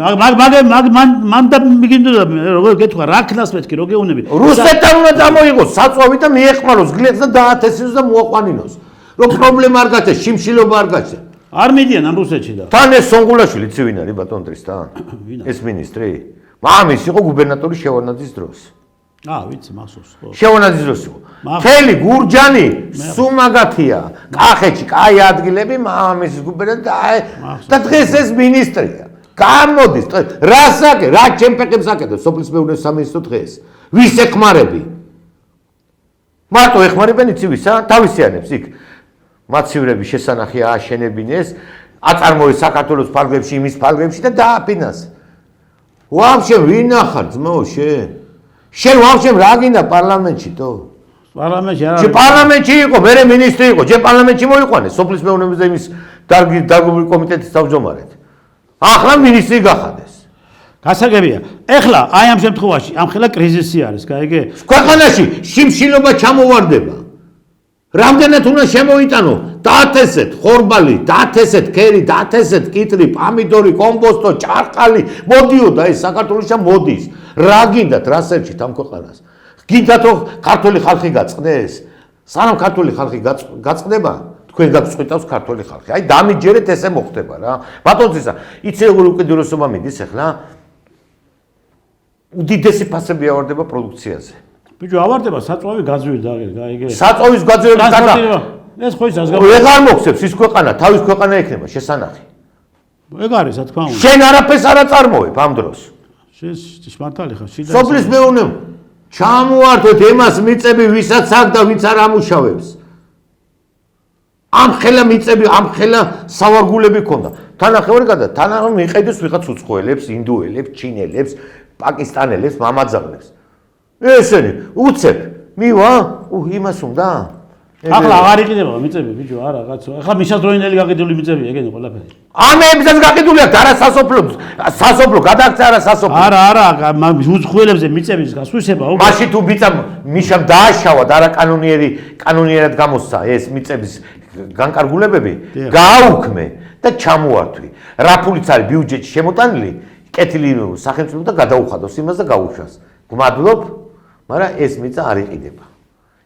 მან და მიგინდოდა როგორ გეთქვა რა ხდას მეთქი რო გეუნები რუსეთთან უნდა წამოიღო საწვავი და მიეხმაროს გლეხს და დაათესოს და მოაყვანინოს რომ პრობლემა არ გაჩნდეს შიმშილობა არ გაჩნდეს არ მიდიან ამ რუსეთში და თან ეს სონგულაშვილი იცი ვინ არის ბატონ ტრისთან ეს მინისტრი მამის იყო გუბერნატორი შევარნაძის დროს ვიცი მახსოვს ხო შევარნაძის დროს იყო მთელი გურჯანი სუმაგათია კახეთში კაი ადგილები მამის გუბერნატორი და დღეს ეს მინისტრია გამოდის რას აკეთებს რა ჩემფეხებს აკეთებს სოფლის მეურნეობის სამინისტრო დღეს ვის ეხმარები მარტო ეხმარებენ იცი ვისა თავისიანებს იქ მაცივრების შესანახი ააშენებინეს აწარმოეს საქართველოს ფარგლებში იმის ფარგლებში და დააფინანსეს ვაფშე ვინ ახარ ძმაო შენ ვაფშე რა გინდა პარლამენტში თო პარლამენტში იყო მე მინისტრი იყო ჯერ პარლამენტში მოიყვანეს სოფლის მეურნეობის და იმის დარგობრივი კომიტეტის თავმჯდომარედ ახლა მინისტრი გახადეს გასაგებია ეხლა აი ამ შემთხვევაში ამ ხელა კრიზისი არის გაიგე ქვეყანაში შიმშილობა ჩამოვარდება რამდენად უნდა შემოიტანო დაათესეთ ხორბალი დაათესეთ ქერი დაათესეთ კიტრი პამიდორი კომბოსტო ჭარყალი მოდიოდა ეს საქართველოსში მოდის რა გინდათ რა სერჩით ამ ქვეყანას გინდათ რომ ქართული ხალხი გაწყდეს სანამ ქართული ხალხი გაწყდება თქვენ გაგწყვიტავს ქართული ხალხი აი დამიჯერეთ ესე მოხდება რა ბატონზისა იცი როგორ უკიდურესობა მიდის ახლა უდიდესი ფასები ავარდება პროდუქციაზე. ბიჭო, ავარდება საწვავი გაძვირდა გაიგე. საწვავის გაძვირების გადა. ეს ხო ის ასგა. ვეღარ მოხსებს ის ქვეყანა, თავის ქვეყანა ექნება შესანახი. ეგ არის, რა თქმა უნდა. შენ არაფერს არ აწარმოებ ამ დროს. შენ მართალი ხარ, შიდა. სოფლის მეურნეობა. ჩამოართვეთ ემას მიწები, ვისაც აქ და ვინც არ ამუშავებს. ამ ხელა მიწები, ამ ხელა სავარგულები ქონდა. თანახევარი გადა, თანახევარი მიყიდეს ვიღაც უცხოელებს, ინდუელებს, ჩინელებს პაკისტანელებს, მამაძაღლებს. ესენი უცებ, მივა, იმას უნდა. ახლა აღარ იყიდება მიწები ბიჭო, არა კაცო. ახლა მისადროინელი გაკიდული მიწებია ეგენი ყველაფერი. ამებსაც გაკიდული აქვს, არა სასოფლო, გადააქცა არა სასოფლო. არა, უცხოელებზე მიწების გასვისება. მაშინ თუ მიშამ დააშავა და არა კანონიერად გამოსცა ეს მიწების განკარგულებები, გააუქმე და ჩამოართვი. რა ფულიც არის ბიუჯეტში შემოტანილი, კეთილი სახელმწიფო და გადაუხადოს იმას და გაუშვას. გმადლობ, მაგრამ ეს მიწა არ იყიდება.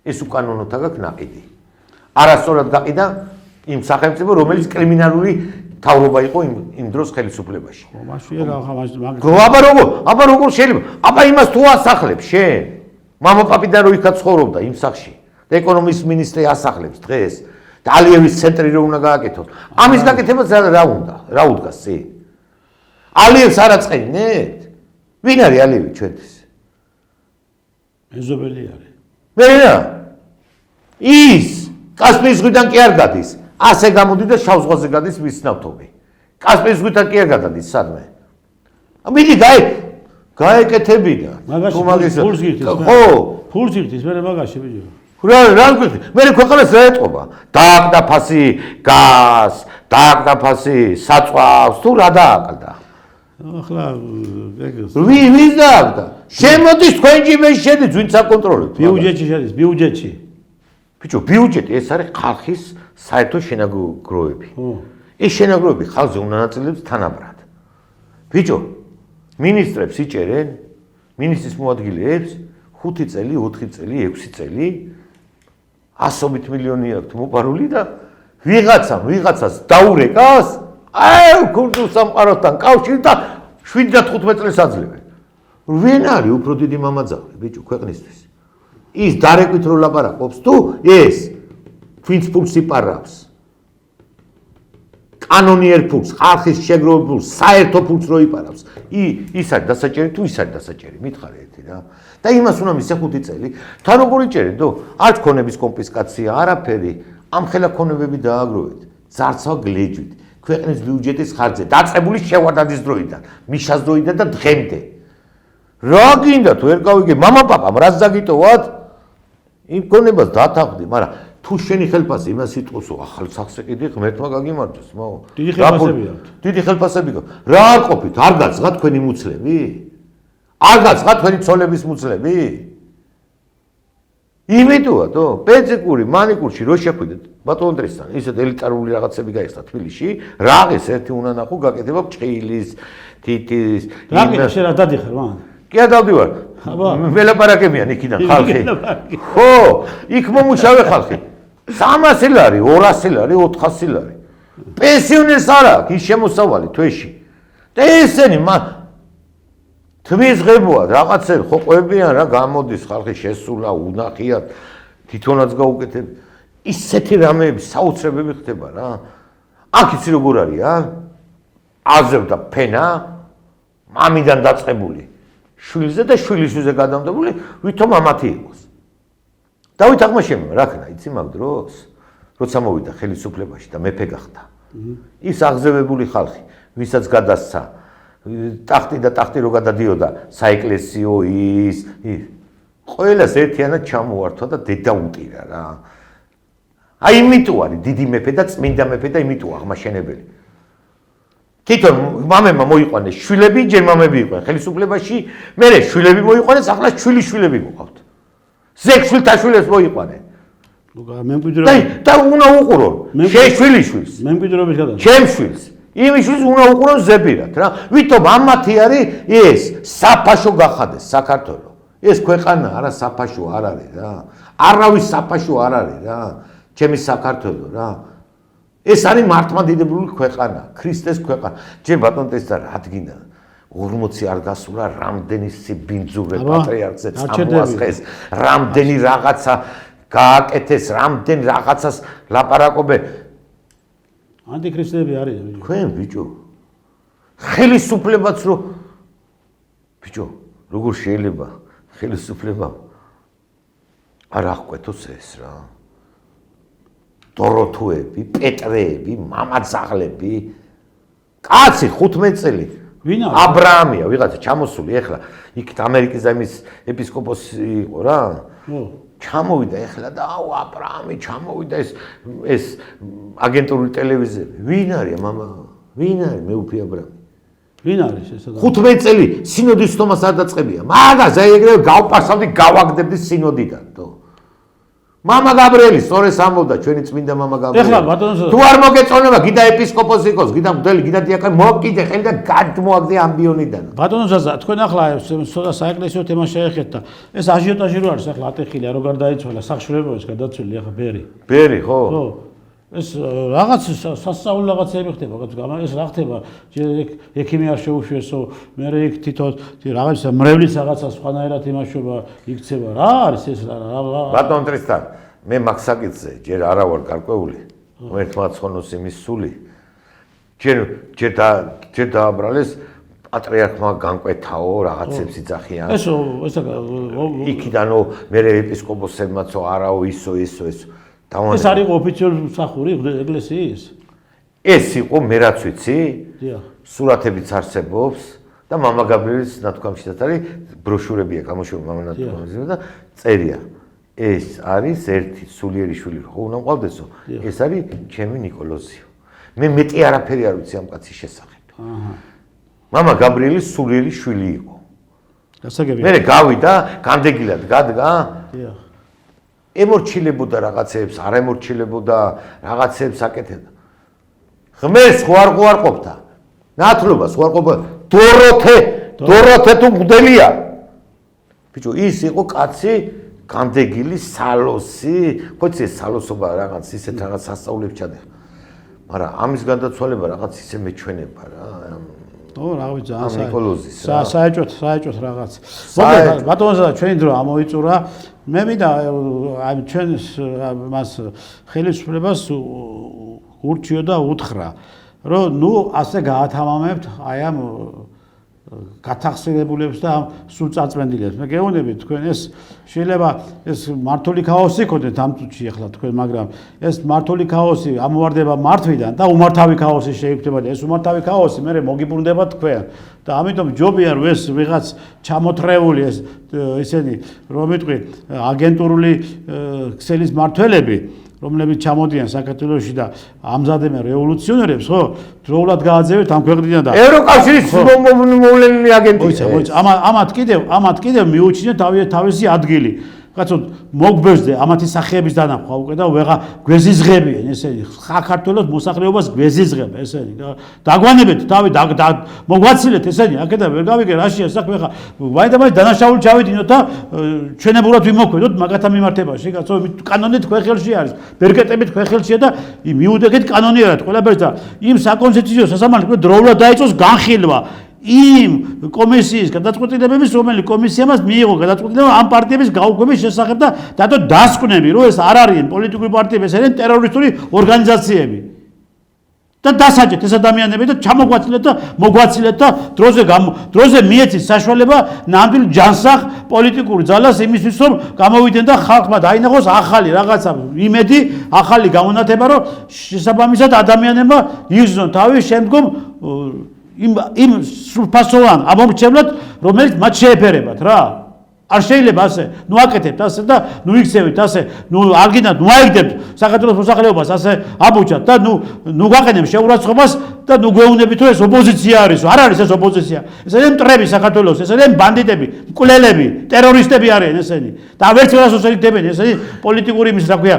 ეს უკანონოთა გაქვს ნაყიდი. არასწორად გაყიდა იმ სახელმწიფო, რომელიც კრიმინალური თავრობა იყო იმ დროს ხელისუფლებაში. აბა როგორ შეიძლება? აბა იმას თუ ასახლებს შენ? მამაპაპიდან რო იქაც ცხოვრობდა იმ სახში. და ეკონომიკის მინისტრი ასახლებს დღეს. და ალიევის ცენტრი რო უნდა გააკეთოს. ამის გაკეთებას რა უნდა? რა უდგას წი? ალიევს არ აწყენინეთ? ვინ არის ალიევი ჩვენთვის? მეზობელი არის. მე რა? ის კასპიის ზღვიდან კი არ გადის. ასე გამოდი და შავ ზღვაზე გადის მის ნავთობი. კასპიის ზღვიდან კი არ გადადის სადმე. მიდი გაეკეთებინა. თუ მაგის ფულს გიხდის. ხო, ფულს გიხდის მე მაგაში ბიჭო. რა გიხდის? მე ქვეყანას რა ეტყობა? დააკდა ფასი გაზ, დააკდა ფასი საწვავს, თუ რა დააკლდა? ახლა ეგ ვის დააკდა? შემოდის თქვენ ჯიბეში შედის, ვინც აკონტროლებთ? ბიუჯეტში შედის, ბიუჯეტში. ბიჭო, ბიუჯეტი ეს არის ხალხის საერთო შენაგროვები. ეს შენაგროვები ხალხზე უნდა ნაწილებს თანაბრად. ბიჭო, მინისტრებს იჭერენ, მინისტრის მოადგილეებს 5 წელი, 4 წელი, 6 წელი 100 მილიონი აქვს მოპარული და ვიღაცას დაურეკას, ქურდულ სამყაროსთან კავშირი და 75 წელს აძლევენ. ვინ არის უფრო დიდი მამაძაღლი, ბიჭო, ქვეყნისთვის? ის დარეკვით რო ლაპარაკობს თუ ეს ვინც ფულს იპარავს კანონიერ ფულს, ხალხის შეგროვებულ ფულს, საერთო ფულს რო იპარავს, ის არის დასაჭერი თუ ის არის დასაჭერი, მითხარი ერთი რა. და იმას უნდა მისცე 5 წელი. თან როგორ იჭერენ დო? არც ქონების კონფისკაცია, არაფერი. ამ ხელა ქონებები დააგროვეთ. ძარცვა გლეჯვით. ქვეყნის ბიუჯეტის ხარჯზე დაწყებული შევარდადის დროიდან, მიშას დროიდან და დღემდე. რა გინდა თუ ვერ გავიგე მამაპაპამ რაც დაგიტოვათ? იმ ქონებას დათანხმდი, მაგრამ თუ შენი ხელფასი იმას იტყოსო, ახალ სახზე კიდე ღმერთმა გაგიმარჯოს, მაო. დიდი ხელფასები აქვს. დიდი ხელფასები გაქვს. რა არ ყოფით? არ გაცხა თქვენი მუცლები? არ გაცხა თქვენი ცოლების მუცლები? იმიტოა თო, პეციკური, მანიკურში რო შეხვიდეთ ბატონ ანდრესთან, ისეთ ელიტარული რაღაცები გაიხსნა თბილისში, რაღაც ერთი უნდა ნახო გაკეთება ჭილის, თითის, რა შენ რა დადიხარ მან? კი ადავდივარ. ველაპარაკებიან იქიდან ხალხი. ხო, იქ მომუშავე ხალხი. 300 ლარი, 200 ლარი, 400 ლარი. პენსიონერს არ აქვს ის შემოსავალი თვეში. და ესენი თმის ღებოა რაღაცեր ხო ყვებიან რა გამოდის ხალხი შესულა, უნახიათ, თვითონაც გაუკეთებ. ისეთი რამეები, საოცრებები ხდება რა. აქ იცი როგორ არის რა? აზევდა ფენა მამიდან დაწყებული. შვილზე და შვილიშვილზე გადამდებული, ვითომ ამათი იყოს. დავით აღმაშენებელმა რა ქნა, იცი მაგ დროს, როცა მოვიდა ხელისუფლებაში და მეფე გახდა. ის აღზევებული ხალხი, ვისაც გადასცა ტახტი და ტახტი რო გადადიოდა საეკლესიო ის ყველას ერთიანად ჩამოართვა და დედა უტირა რა. აი იმიტომ არის დიდი მეფე და წმინდა მეფე და იმიტომ აღმაშენებელი. თვითონ მამებმა მოიყვანეს შვილები, ჯერ მამები იყვნენ ხელისუფლებაში, მერე შვილები მოიყვანეს, ახლა შვილიშვილები მოყავთ. ზეგ შვილთა შვილებს მოიყვანენ. და უნდა უყურონ შენ შვილიშვილს. მემკვიდრეობის გადაწყდა. ჩემ შვილს. იმის შვილს უნდა უყურონ ზებირად რა. ვითომ ამათი არის ეს საფაშო გახადეს საქართველო. ეს ქვეყანა არა საფაშო არ არის რა. არავის საფაშო არ არის რა. ჩემი საქართველო რა. ეს არის მართლმადიდებლური ქვეყანა, ქრისტეს ქვეყანა. ჯერ ბატონ ტესტა რადგინა 40 არ გასულა, რამდენი სიბინძურე პატრიარქზე წამოასხეს, რამდენი რაღაცა გააკეთეს, რამდენი რაღაცას ლაპარაკობენ. ანტიქრისტები არის ბიჭო. თქვენ ბიჭო. ხელისუფლებაც რო ბიჭო, როგორ შეიძლება ხელისუფლება არ აღკვეთოს ეს რა. დოროთუები, პეტრეები, მამაძაღლები, კაცი 15 წელი ვინ არის? ა ブラ ამია, ვიღაცა ჩამოსული ეხლა. იქ ამერიკის ზემის ეპისკოპოსი იყო რა. ჩამოვიდა ეხლა და აუ ა ブラ ამი ჩამოვიდა ეს აგენტურული ტელევიზიები. ვინ არის მამა? ვინ არის მეუფე ა ブラ ამი? ვინ არის ეს ადამიანი? 15 წელი სინოდის თომას არ დაწყებია. მაგას ეგრევე გავპასავდი, გავაგდებდი სინოდიდან, თო. მამა გაბრიელი, სწორედ ამბობდა ჩვენი წმინდა მამა გაბრიელი. ეხლა ბატონო თუ არ მოგეწონება, გიდა ეპისკოპოსი იყოს, გიდა მღვდელი, გიდა დიაკონი, მოკიდე ხელი და გადმოაგდე ამბიონიდან. ბატონო ზაზა, თქვენ ახლა ცოტა საეკლესიო თემა შეეხეთ და ეს აჟიოტაჟი რო არის ახლა ატეხილია, რო გარდაიცვალა სახშრებოების გადაცველი ახლა ბერი. ბერი, ხო? ხო. ეს რაღაც სასწაული რაღაცები ხდება, ეს რა ხდება? ექიმი არ შეუშვესო, მე იქ თვითონ რაღაც მრევლის რაღაცა სხვანაირად იმაშობა იქცევა. რა არის ეს რა? ბატონ ტრისთან, მე მაქსაკიძე ჯერ არა ვარ გარკვეული. ერთმანეთს ხონოს იმის სული. ჯერ დააბრალეს პატრიარქმა განკვეთაო რაღაცებს იძახიან. ესო იქიდანო მე ეპისკოპოსებმაცო არაო ისო. ეს არის ოფიციალური მსახური ეკლესიის? ეს იყო მე რაც ვიცი. დიახ. სურათებიც არსებობს და მამა გაბრიელის ნათქვამშიც არის ბროშურებია გამოშვებული მამა ნათქვამზე და წერია. ეს არის ერთი სულიერი შვილი, ხო უნდა მყავდესო? ეს არის ჩემი ნიკოლოზიო. მე მეტი არაფერი არ ვიცი ამ კაცის შესახებ. მამა გაბრიელის სულიერი შვილი იყო. გასაგებია. მე გავიდა, განდეგილად გადგა. დიახ. ემორჩილებოდა რაღაცებს, არ ემორჩილებოდა რაღაცებს აკეთებდა. ღმერთს ხوار ყოფდა. ნათლობას ხوار დოროთე თუ მღვდელია. ბიჭო, ის იყო კაცი, განდეგილი, სალოსი, ხოიცი ეს სალოსობა რაღაც ისეთ რაღაც სასწაულებს ჩადე. მაგრამ ამის გარდაცვალება რაღაც ისე მეჩვენება რა. ო, რა ვიცი, საეჭვოდ რაღაც. ბატონო, ჩვენი დრო ამოიწურა. მე მინდა აი ჩვენს მას ხელისუფლებას ურჩიო და უთხრა, რომ ნუ ასე გაათამამებთ აი ამ გათახსენებულებს და ამ სულ წარწმენდილებს. მე გეუბნები თქვენ ეს შეიძლება ეს მართული ქაოსი იქონდეთ ამ წუთში ახლა თქვენ, მაგრამ ეს მართული ქაოსი ამოვარდება მართვიდან და უმართავი ქაოსი შეიქმნება და ეს უმართავი ქაოსი მე მოგიბრუნდება თქვენ. და ამიტომ ჯობია რომ ეს ვიღაც ჩამოთრეული ეს ისინი რომ ვიტყვი აგენტურული ქსელის მართველები რომლებიც ჩამოდიან საქართველოში და ამზადებენ რევოლუციონერებს, ხო? დროულად გააძევეთ ამ ქვეყნიდან და ევროკავშირის მოვლენილი აგენტია. ამათ კიდევ მიუჩინეთ თავისი ადგილი. კაცო, მოგბერძდე ამათი სახეების დანახვა უკვე და ვეღა გვეზიზღებიან ესენი. საქართველოს მოსახლეობას გვეზიზღებენ ესენი. დაგვანებეთ თავი მოგვაცილეთ ესენი. აქედან ვერ გავიგე რაშია საქმე ხა. ვაიდამაი დანაშაული ჩავიდინოთ და ჩვენებურად ვიმოქმედოთ მაგათა მიმართებაში. კაცო, კანონი თქვენ ხელში არის. ბერკეტები თქვენ ხელშია და მიუდეკეთ კანონიერად ყველაფერს და იმ საკონსტიტუციო სასამართლო დროულად დაიწყოს განხილვა. იმ კომისიის გადაწყვეტილებების, რომელიც კომისიამ მიიღო გადაწყვეტილება ამ პარტიების გაუქმების შესახებ და დადო დასკვნები, რომ ეს არ არიან პოლიტიკური პარტიები, ეს არიან ტერორისტული ორგანიზაციები. და დასაჯეთ ეს ადამიანები და ჩამოგვაცილეთ და მოგვაცილეთ და დროზე მიეცით საშუალება ნამდვილ ჯანსაღ პოლიტიკურ ძალას იმისთვის, რომ გამოვიდნენ და ხალხმა დაინახოს ახალი რაღაცა იმედი, ახალი გამონათება, რომ შესაბამისად ადამიანებმა იგრძნონ თავი შემდგომ იმ სრულფასოვან ამორჩევლად, რომელიც მათ შეეფერებათ რა. არ შეიძლება ასე, ნუ აკეთებთ ასე და ნუ იქცევით ასე, ნუ არ გინდათ, ნუ აიგდებთ საქართველოს მოსახლეობას ასე აბუჯათ და ნუ გაყენებ შეურაცხყოფას და ნუ გვეუბნებით, რომ ეს ოპოზიცია არის, არ არის ეს ოპოზიცია. ეს არის მტრები საქართველოს, ეს არის ბანდიტები, მკვლელები, ტერორისტები არიან ესენი. და ვერც რასოს ეკდებენ, ესენი პოლიტიკური იმის რა ქვია,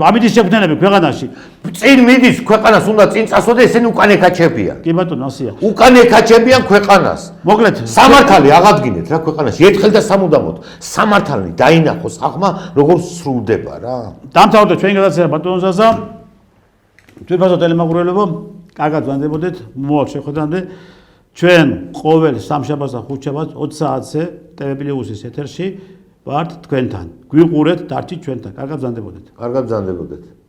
ამიტის შექმნელები ქვეყანაში. წინ მიდის ქვეყანას უნდა წინ წასვლა და ესენი უკან ეკაჩებიან. კი ბატონო, ასია. უკან ეკაჩებიან ქვეყანას. მოკლედ, სამართალი აღადგინეთ რა ქვეყანაში. ერთხელ და სამუდამოდ სამართალი დაინახოს ხალხმა, როგორ სრულდება რა. დამთავრდა ჩვენი გადაცემა ბატონო ზაზა. თვითფასო ტელემოყურებელო, კარგად ვანდებოდეთ, მოაქვს შეხვედრამდე. ჩვენ ყოველ სამშაბათს და ხუთშაბათს 20 საათზე ტელეპლუსის ეთერში ვართ თქვენთან. გვიყურეთ, დარჩით ჩვენთან. კარგად ვანდებოდეთ. კარგად ვანდებოდეთ.